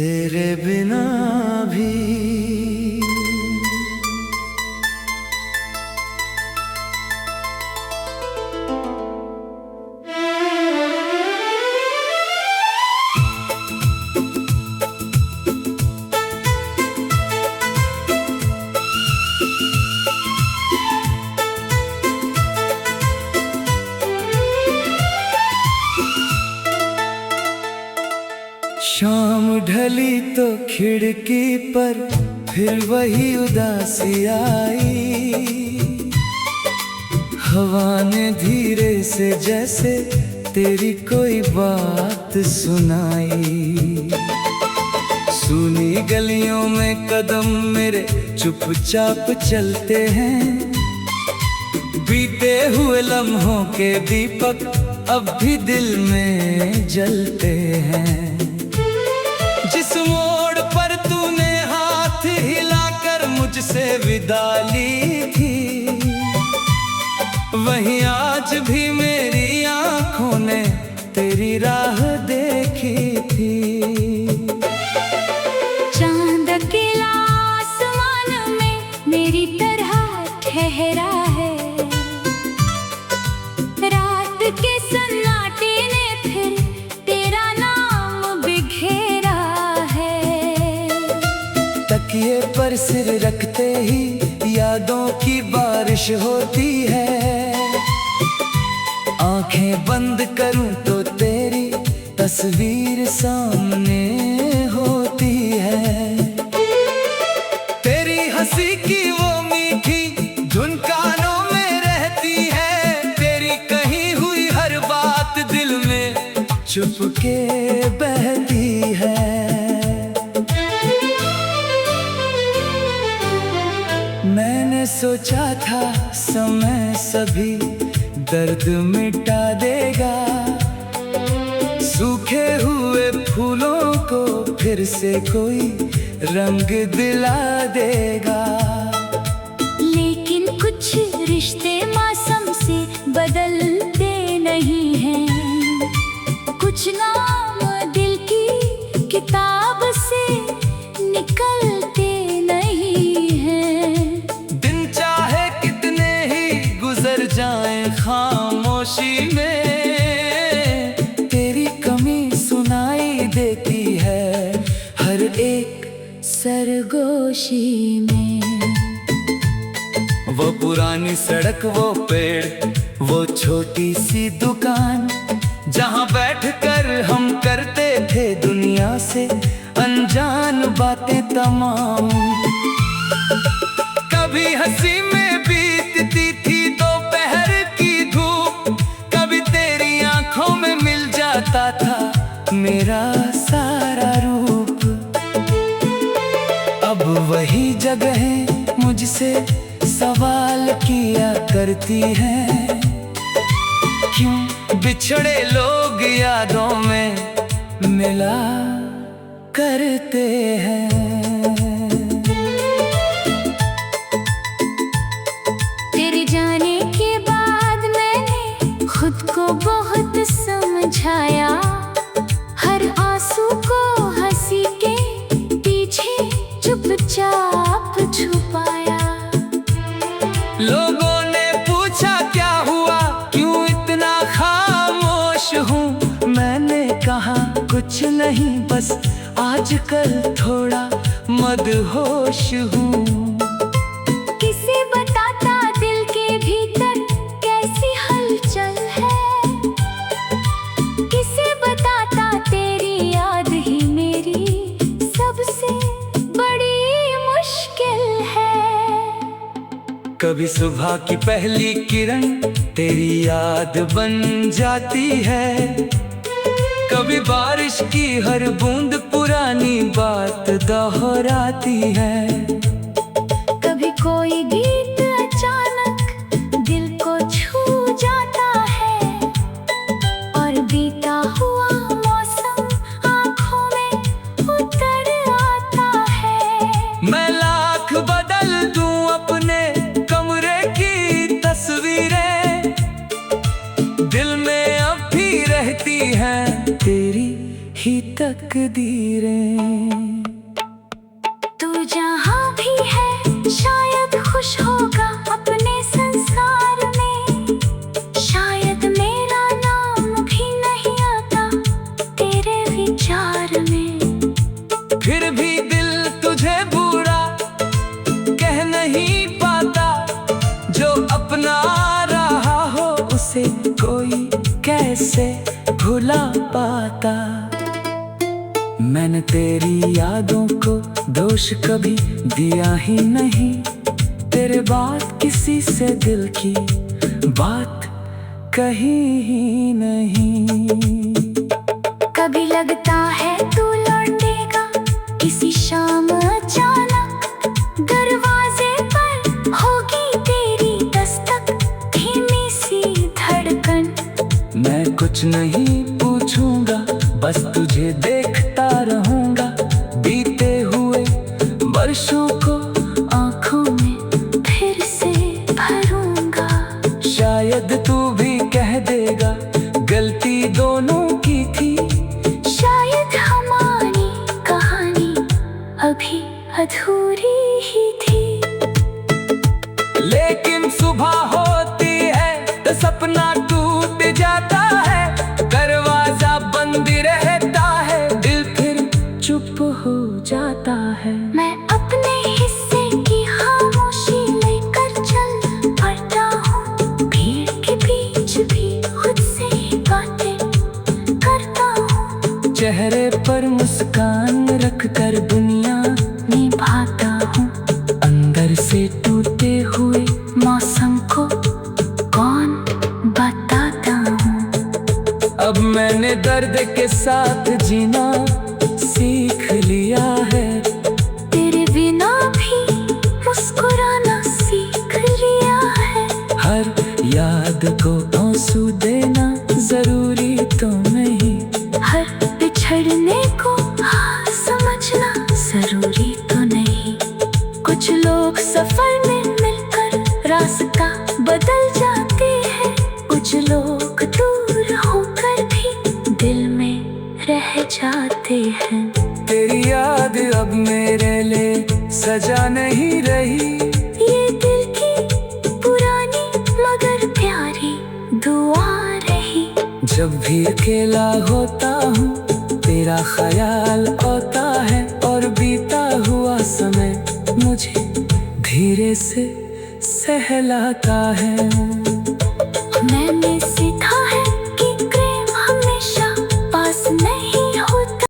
तेरे बिना भी शाम ढली तो खिड़की पर फिर वही उदासी आई। हवा ने धीरे से जैसे तेरी कोई बात सुनाई। सूनी गलियों में कदम मेरे चुपचाप चलते हैं। बीते हुए लम्हों के दीपक अब भी दिल में जलते हैं। जिस मोड़ पर तूने हाथ हिलाकर मुझसे विदा ली थी, वहीं आज भी मेरी आंखों ने तेरी राह देखी थी। चांद अकेला आसमान में मेरी तरह ठहरा है। रात के सन्नाटे ने फिर तेरा नाम बिखेरा है। तकिए पर सिर रखते ही यादों की बारिश होती है। आंखें बंद करूं तो तेरी तस्वीर सामने होती है। तेरी हंसी की वो मीठी धुन कानों में रहती है। तेरी कही हुई हर बात दिल में चुपके बहती है। मैंने सोचा था समय सभी दर्द मिटा देगा। सूखे हुए फूलों को फिर से कोई रंग दिला देगा। लेकिन कुछ रिश्ते मौसम से बदलते नहीं हैं। कुछ नाम दिल की किताब से निकलते नहीं हैं। दिन चाहे कितने ही गुजर जाएं खामोशी में, तेरी कमी सुनाई देती है हर एक सरगोशी में। वो पुरानी सड़क, वो पेड़, वो छोटी सी दुकान, जहाँ बैठकर हम करते थे दुनिया से अनजान बातें तमाम। कभी हंसी में बीतती थी दोपहर की धूप, कभी तेरी आंखों में मिल जाता था मेरा सारा रूप। अब वही जगहें मुझसे सवाल किया करती हैं। क्यों बिछड़े लोग यादों में मिला करते हैं। तेरे जाने के बाद मैंने खुद को बहुत समझाया। हर आंसू को हंसी के पीछे चुपचाप छुपाया। लोगों ने पूछा क्या हुआ, क्यों इतना खामोश हूँ। मैंने कहा कुछ नहीं, बस आजकल थोड़ा मदहोश हूँ। किसे बताता दिल के भीतर कैसी हलचल है। किसे बताता तेरी याद ही मेरी सबसे बड़ी मुश्किल है। कभी सुबह की पहली किरण तेरी याद बन जाती है। कभी बारिश की हर बूंद पुरानी बात दोहराती है। कभी कोई गीत अचानक दिल को छू जाता है। और बीता हुआ मौसम आँखों में उतर आता है। मैं लाख बदल दूं अपने कमरे की तस्वीरें, दिल में अब भी रहती हैं तेरी ही तक तकदीरें। तू जहाँ भी है शायद खुश होगा अपने संसार में, शायद मेरा नाम भी नहीं आता तेरे विचार में। फिर भी दिल तुझे बुरा कह नहीं पाता, जो अपना रहा हो उसे कोई कैसे भुला पाता। मैंने तेरी यादों को दोष कभी दिया ही नहीं, तेरे बाद किसी से दिल की बात कही ही नहीं। कभी लगता है तू लौटेगा किसी शाम अचानक, दरवाजे पर होगी तेरी दस्तक, धीमी सी धड़कन। मैं कुछ नहीं पूछूंगा, बस तुझे देखता रहूंगा, बीते हुए वर्षों को आँखों में फिर से भरूंगा। शायद तू भी कह देगा गलती दोनों की थी, शायद हमारी कहानी अभी अधूरी ही थी। लेकिन सुबह होती है तो सपना टूट जाता है, दरवाजा बंद रहता है, दिल फिर चुप हो जाता है। मैं अपने हिस्से की खामोशी लेकर चल पड़ता हूँ, भीड़ के बीच भी खुद से ही बातें करता हूँ। चेहरे पर मुस्कान रख कर दुनिया निभाता हूँ, अंदर से टूटे हुए मौसम को कौन बताता हूँ। अब मैंने दर्द के साथ जीना सीख लिया है, तेरे बिना भी मुस्कुराना सीख लिया है। हर याद को आंसू देना जरूरी तो नहीं, हर बिछड़ने को हाँ समझना जरूरी तो नहीं। कुछ लोग सफर में मिलकर रास्ता बदल जाते हैं, कुछ लोग दूर होकर भी दिल में रह जाते हैं। तेरी याद अब मेरे लिए सजा नहीं रही, ये दिल की पुरानी मगर प्यारी दुआ रही। जब भी अकेला होता हूँ तेरा ख्याल आता है, और बीता हुआ समय मुझे धीरे से सहलाता है। मैं मिस